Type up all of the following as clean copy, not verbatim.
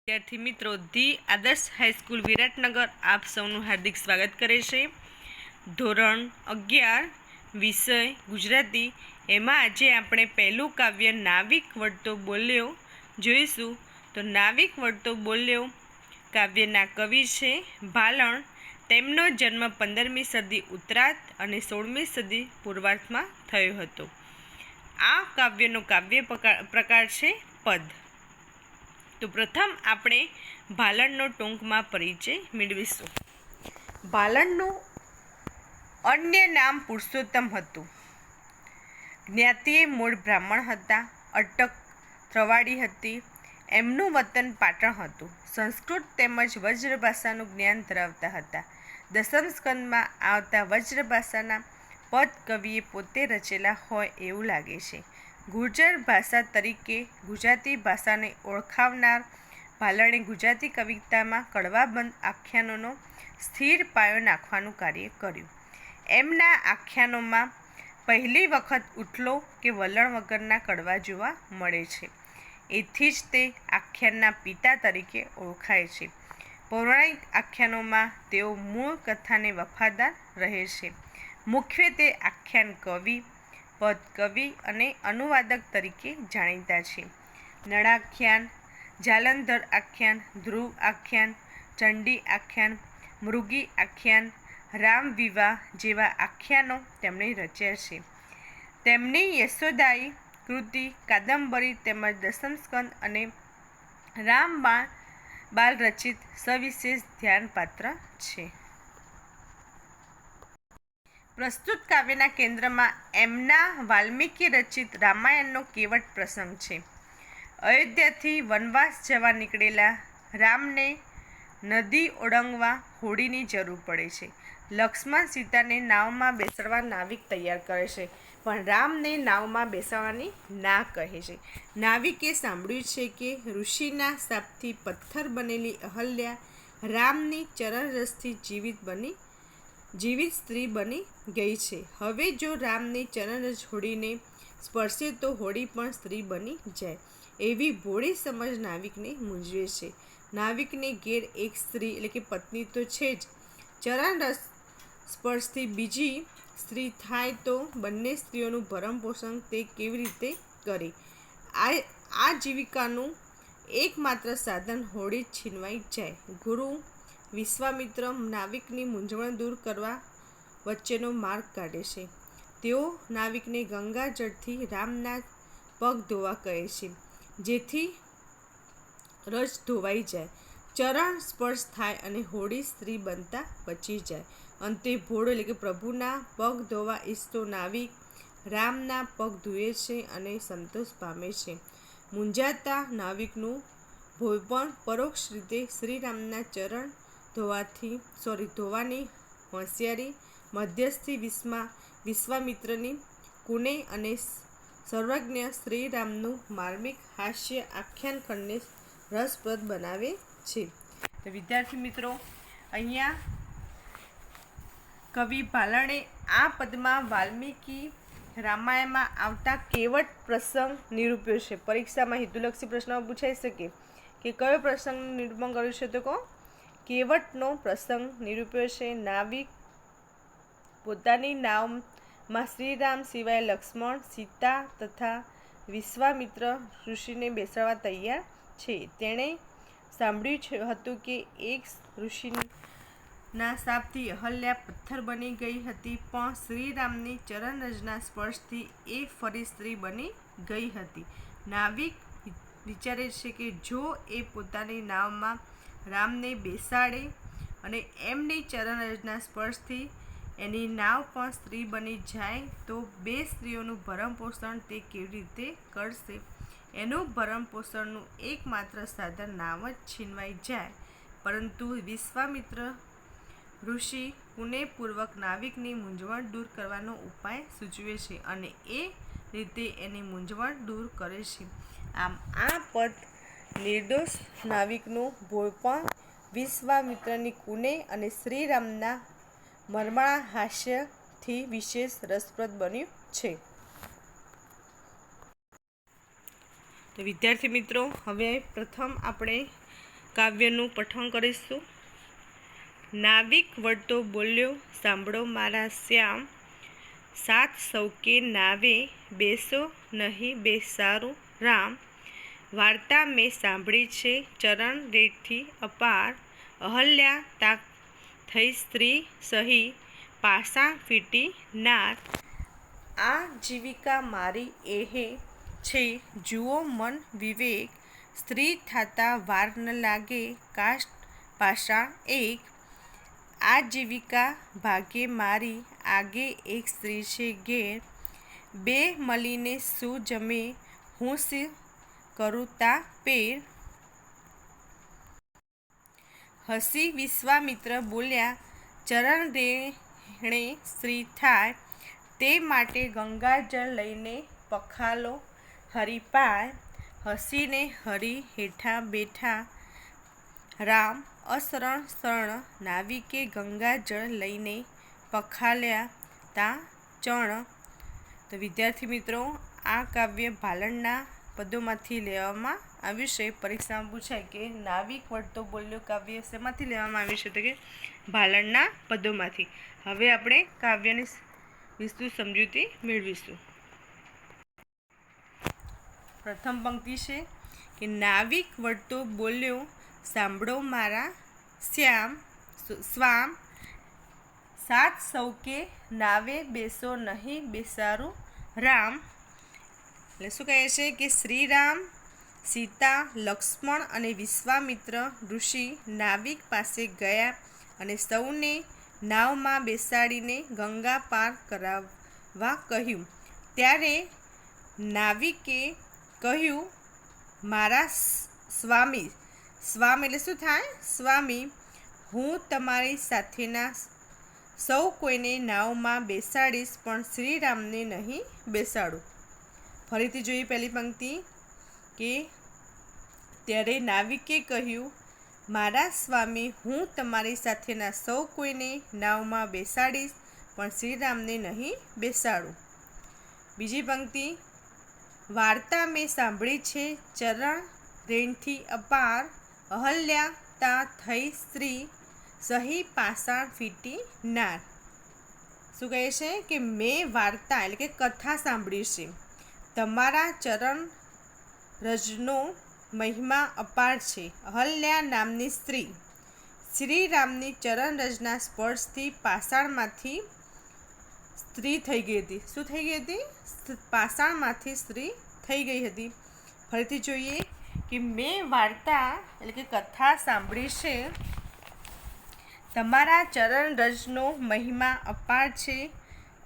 विद्यार्थी मित्रों ધી આદર્શ હાઈસ્કૂલ વિરાટનગર આપ સૌનું હાર્દિક સ્વાગત કરે છે। ધોરણ 11 વિષય ગુજરાતી એમાં આજે આપણે પહેલું કાવ્ય નાવિક વળતો બોલ્યો જોઈશું। તો નાવિક વળતો બોલ્યો કાવ્યના કવિ છે ભાલણ। તેમનો જન્મ 15મી સદી ઉત્તરાર્ધ અને 16મી સદી પૂર્વાર્ધમાં થયો હતો। આ કાવ્યનો કાવ્ય પ્રકાર છે પદ। તો પ્રથમ આપણે ભાલણનો ટૂંકમાં પરિચય મેળવીશું। ભાલણનું અન્ય નામ પુરુષોત્તમ હતું। જ્ઞાતિએ મૂળ બ્રાહ્મણ હતા। અટક ત્રવાડી હતી। એમનું વતન પાટણ હતું। સંસ્કૃત તેમજ વજ્ર ભાષાનું જ્ઞાન ધરાવતા હતા। દસમ સ્કંદમાં આવતા વજ્ર ભાષાના પદ કવિએ પોતે રચેલા હોય એવું લાગે છે। ગુર્જર ભાષા તરીકે ગુજરાતી ભાષાને ઓળખાવનાર ભાલણે ગુજરાતી કવિતામાં કડવાબંધ આખ્યાનોનો સ્થિર પાયો નાખવાનું કાર્ય કર્યું। એમના આખ્યાનોમાં પહેલી વખત ઉથલો કે વલણ વગરના કડવા જોવા મળે છે। એથી જ તે આખ્યાનના પિતા તરીકે ઓળખાય છે। પૌરાણિક આખ્યાનોમાં તેઓ મૂળ કથાને વફાદાર રહે છે। મુખ્યત્વે આખ્યાન કવિ, પદ કવિ અને અનુવાદક તરીકે જાણીતા છે। નળાખ્યાન, જાલંધર આખ્યાન, ધ્રુવ આખ્યાન, ચંડી આખ્યાન, મૃગી આખ્યાન, રામવિવાહ જેવા આખ્યાનો તેમણે રચ્યા છે। તેમની યશોદાઈ કૃતિ, કાદંબરી તેમજ દસમ સ્કંદ અને રામબાણ રચિત સવિશેષ ધ્યાનપાત્ર છે। પ્રસ્તુત કાવ્યના કેન્દ્રમાં એમના વાલ્મીકી રચિત રામાયણનો કેવટ પ્રસંગ છે। અયોધ્યાથી વનવાસ જવા નીકળેલા રામને નદી ઓળંગવા હોડીની જરૂર પડે છે। લક્ષ્મણ સીતાને નાવમાં બેસાડવા નાવિક તૈયાર કરે છે, પણ રામને નાવમાં બેસાડવાની ના કહે છે। નાવિકે સાંભળ્યું છે કે ઋષિના શાપથી પથ્થર બનેલી અહલ્યા રામની ચરણરજથી જીવિત સ્ત્રી બની ગઈ છે। હવે જો રામની ચરણરજ હોડીને સ્પર્શે તો હોડી પણ સ્ત્રી બની જાય, એવી ભોળી સમજ નાવિકને મૂંઝવે છે। નાવિકને ઘેર એક સ્ત્રી એટલે કે પત્ની તો છે જ, ચરણરજ સ્પર્શથી બીજી સ્ત્રી થાય તો બંને સ્ત્રીઓનું ભરણપોષણ તે કેવી રીતે કરે? આ જીવિકાનું એકમાત્ર સાધન હોડી છીનવાઈ જાય। ગુરુ વિશ્વામિત્ર નાવિકની મૂંઝવણ દૂર કરવા વચ્ચેનો માર્ગ કાઢે છે। તેઓ નાવિકને ગંગાજળથી રામના પગ ધોવા કહે છે, જેથી રજ ધોવાઈ જાય, ચરણ સ્પર્શ થાય અને હોડી સ્ત્રી બનતા બચી જાય। અંતે ભોળો એટલે કે પ્રભુના પગ ધોવા ઈચ્છતો નાવિક રામના પગ ધુએ છે અને સંતોષ પામે છે। મૂંઝાતા નાવિકનું ભોળપણ પરોક્ષ રીતે શ્રીરામના ચરણ ધોવાની હોશિયારી, મધ્યસ્થી વિશ્વામિત્રની કુને અને સર્વજ્ઞ શ્રીરામનું માર્મિક હાસ્ય આખ્યાન ખંડને રસપ્રદ બનાવે છે। તો વિદ્યાર્થી મિત્રો, અહીંયા કવિ ભાલણે આ પદમાં વાલ્મીકી રામાયણમાં આવતા કેવટ પ્રસંગ નિરૂપ્યો છે। પરીક્ષામાં હેતુલક્ષી પ્રશ્નો પૂછાઈ શકે કે કયો પ્રસંગનું નિરૂપણ કર્યું છે? તો કહો કેવટનો પ્રસંગ નિરૂપ્યો છે। નાવિક પોતાની નાવમાં શ્રીરામ સિવાય લક્ષ્મણ, સીતા તથા વિશ્વામિત્ર ઋષિને બેસાડવા તૈયાર છે। તેણે સાંભળ્યું હતું કે એક ઋષિના શાપથી અહલ્યા પથ્થર બની ગઈ હતી, પણ શ્રીરામની ચરણરજના સ્પર્શથી એ ફરી સ્ત્રી બની ગઈ હતી। નાવિક વિચારે છે કે જો એ પોતાની નાવમાં રામને બેસાડે અને એમની ચરણરજના સ્પર્શથી એની નાવ પણ સ્ત્રી બની જાય તો બે સ્ત્રીઓનું ભરણપોષણ તે કેવી રીતે કરશે? એનું ભરણપોષણનું એકમાત્ર સાધન નાવ જ છીનવાઈ જાય। પરંતુ વિશ્વામિત્ર ઋષિ પુણ્યપૂર્વક નાવિકની મૂંઝવણ દૂર કરવાનો ઉપાય સૂચવે છે અને એ રીતે એની મૂંઝવણ દૂર કરે છે। આમ આ પદ નિર્દોષ નાવિકનું ભોળપણ, વિશ્વામિત્રની કુને અને શ્રીરામના મર્મણા હાસ્યથી વિશેષ રસપ્રદ બન્યું છે। તો વિદ્યાર્થી મિત્રો, હવે પ્રથમ આપણે કાવ્યનું પઠન કરીશું. નાવિક વળતો બોલ્યો, સાંભળો મારા શ્યામ, સાત સૌકે નાવે બેસો નહીં બેસારું રામ. વાર્તા મેં સાંભળી છે ચરણ રેતથી અપાર, અહલ્યા તા થઈ સ્ત્રી સહી પાસાં ફીટી નાર. આ જીવિકા મારી એહે છે જુઓ મન વિવેક, સ્ત્રી થાતા વાર ન લાગે કાષ્ટ પાષાણ એક. આ જીવિકા ભાગે મારી આગે એક સ્ત્રી છે ઘેર, બે મળીને શું જમે હું શી કરું તા પેર. હસી વિશ્વામિત્ર બોલ્યા, ચરણ રેણે સ્ત્રી થાય, તે માટે ગંગાજળ લઈને પખાલો હરિપાય. હસીને હરિ હેઠા બેઠા રામ, અશરણ શરણ નાવિકે ગંગાજળ લઈને પખાલ્યા તા ચણ. તો વિદ્યાર્થી મિત્રો, આ કાવ્ય ભાલણના પદોમાંથી લેવામાં આવ્યું છે. પરીક્ષામાં પૂછાય કે નાવિક વળતો બોલ્યો કાવ્ય શેમાંથી લેવામાં આવ્યું છે, તો કે ભાલણના પદોમાંથી. હવે આપણે કાવ્યની વિસ્તૃત સમજૂતી મેળવીશું. પ્રથમ પંક્તિ છે કે નાવિક વળતો બોલ્યો, સાંભળો મારા શ્યામ સ્વામ, સાત સૌકે નાવે બેસો નહીં બેસારું રામ. એટલે શું કહે છે કે શ્રી રામ, સીતા, લક્ષ્મણ અને વિશ્વામિત્ર ઋષિ નાવિક પાસે ગયા અને સૌને નાવમાં બેસાડીને ગંગા પાર કરાવવા કહ્યું. ત્યારે નાવિકે કહ્યું, મારા સ્વામી, સ્વામ એટલે શું થાય? સ્વામી, હું તમારી સાથેના સૌ કોઈને નાવમાં બેસાડીશ, પણ શ્રીરામને નહીં બેસાડું. ફરીથી જોઈએ પહેલી પંક્તિ કે ત્યારે નાવિકે કહ્યું, મારા સ્વામી, હું તમારી સાથેના સૌ કોઈને નાવમાં બેસાડીશ, પણ શ્રીરામને નહીં બેસાડું. બીજી પંક્તિ, વાર્તા મેં સાંભળી છે ચરણ રેણથી અપાર, અહલ્યા તા થઈ સ્ત્રી સહી પાષાણ ફીટી નાર. શું કહે છે કે મેં વાર્તા એટલે કે કથા સાંભળી છે, તમારા ચરણ રજનો મહિમા અપાર છે. અહલ્યા નામની સ્ત્રી શ્રીરામની ચરણ રજના સ્પર્શથી પાષાણમાંથી સ્ત્રી થઈ ગઈ હતી. શું થઈ ગઈ હતી? પાષાણમાંથી સ્ત્રી થઈ ગઈ હતી. ફરીથી જોઈએ કે મેં વાર્તા એટલે કે કથા સાંભળી છે, તમારા ચરણ રજનો મહિમા અપાર છે.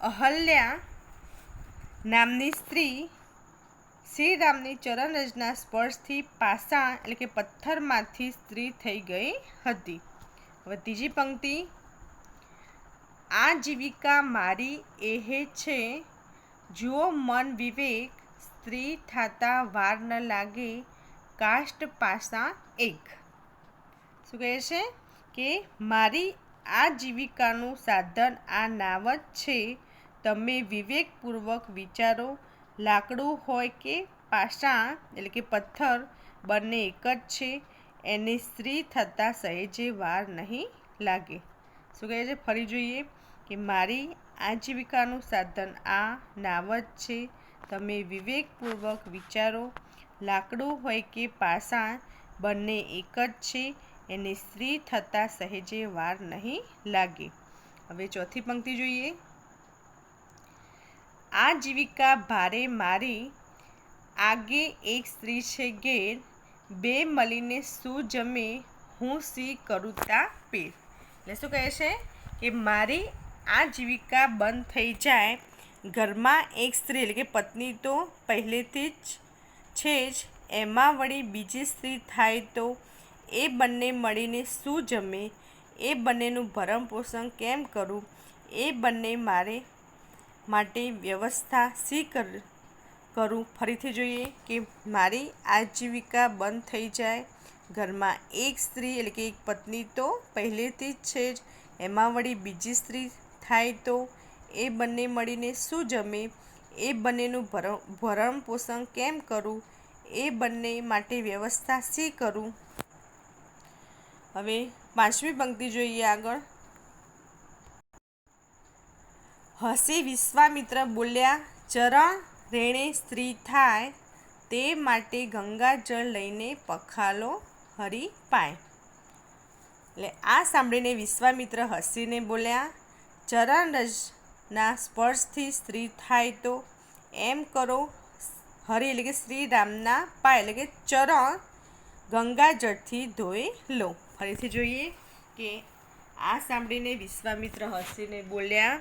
અહલ્યા નામની સ્ત્રી શ્રીરામની ચરણ રજના સ્પર્શથી પાષાણ એટલે કે પથ્થરમાંથી સ્ત્રી થઈ ગઈ હતી. હવે ત્રીજી પંક્તિ, આ જીવિકા મારી એહે છે જુઓ મન વિવેક, સ્ત્રી થાતા વાર ન લાગે કાષ્ટ પાષાણ એક. શું કહે છે કે મારી આ જીવિકાનું સાધન આ નાવ જ છે, તમે વિવેકપૂર્વક વિચારો, લાકડું હોય કે પાષાણ એટલે કે પથ્થર બંને એક જ છે, એને સ્ત્રી થતાં સહેજે વાર નહીં લાગે. શું કહે છે? ફરી જોઈએ કે મારી આજીવિકાનું સાધન આ નાવ જ છે, તમે વિવેકપૂર્વક વિચારો, લાકડું હોય કે પાષાણ બંને એક જ છે, એને સ્ત્રી થતાં સહેજે વાર નહીં લાગે. હવે ચોથી પંક્તિ જોઈએ. આ જીવિકા ભારે મારી આગે એક સ્ત્રી છે ઘેર, બે મળીને શું જમે હું શી કરું તા પેર. એટલે શું કહે છે કે મારી આ જીવિકા બંધ થઈ જાય, ઘરમાં એક સ્ત્રી એટલે કે પત્ની તો પહેલેથી જ છે જ, એમાં વળી બીજી સ્ત્રી થાય તો એ બંને મળીને શું જમે, એ બંનેનું ભરણ પોષણ કેમ કરું, એ બંને મારે માટે વ્યવસ્થા શી કરું. ફરીથી જોઈએ કે મારી આજીવિકા બંધ થઈ જાય, ઘરમાં એક સ્ત્રી એટલે કે એક પત્ની તો પહેલેથી જ છે જ, એમાં વળી બીજી સ્ત્રી થાય તો એ બંને મળીને શું જમે, એ બંનેનું ભરણ પોષણ કેમ કરું, એ બંને માટે વ્યવસ્થા શી કરું. હવે 5મી પંક્તિ જોઈએ આગળ. હસી વિશ્વામિત્ર બોલ્યા, ચરણ રેણે સ્ત્રી થાય તે માટે ગંગાજળ લઈને પખાલો હરી પાય. એટલે આ સાંભળીને વિશ્વામિત્ર હસીને બોલ્યા, ચરણરજના સ્પર્શથી સ્ત્રી થાય તો એમ કરો, હરિ એટલે કે શ્રી રામના પાય એટલે કે ચરણ ગંગાજળથી ધોઈ લો. ફરીથી જોઈએ કે આ સાંભળીને વિશ્વામિત્ર હસીને બોલ્યા,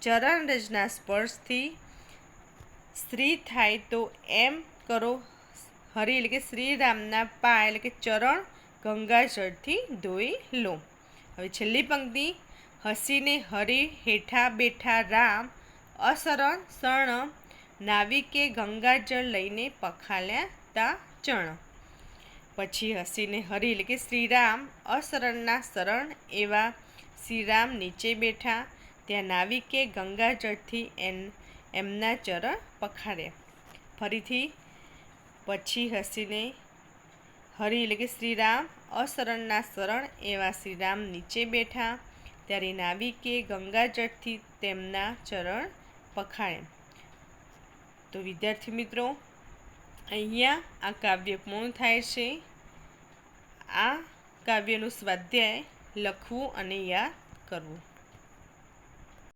ચરણરજના સ્પર્શથી સ્ત્રી થાય તો એમ કરો, હરિ એટલે કે શ્રી રામના પાય એટલે કે ચરણ ગંગાજળથી ધોઈ લો. હવે છેલ્લી પંક્તિ, હસીને હરિ હેઠા બેઠા રામ અશરણ શરણ નાવિકે ગંગાજળ લઈને પખાલ્યા તા ચણ. પછી હસીને હરિ એટલે કે શ્રીરામ અશરણના શરણ એવા શ્રીરામ નીચે બેઠા, ત્યાં નાવિકે ગંગાજળથી એમના ચરણ પખાર્યા. ફરીથી પછી હસીને હરિ એટલે કે શ્રીરામ અશરણના શરણ એવા શ્રીરામ નીચે બેઠા, ત્યારે નાવિકે ગંગાજળથી તેમના ચરણ પખાર્યા. તો વિદ્યાર્થી મિત્રો, અહીંયા આ કાવ્ય પૂર્ણ થાય છે. આ કાવ્યનું સ્વાધ્યાય લખવું અને યાદ કરવું.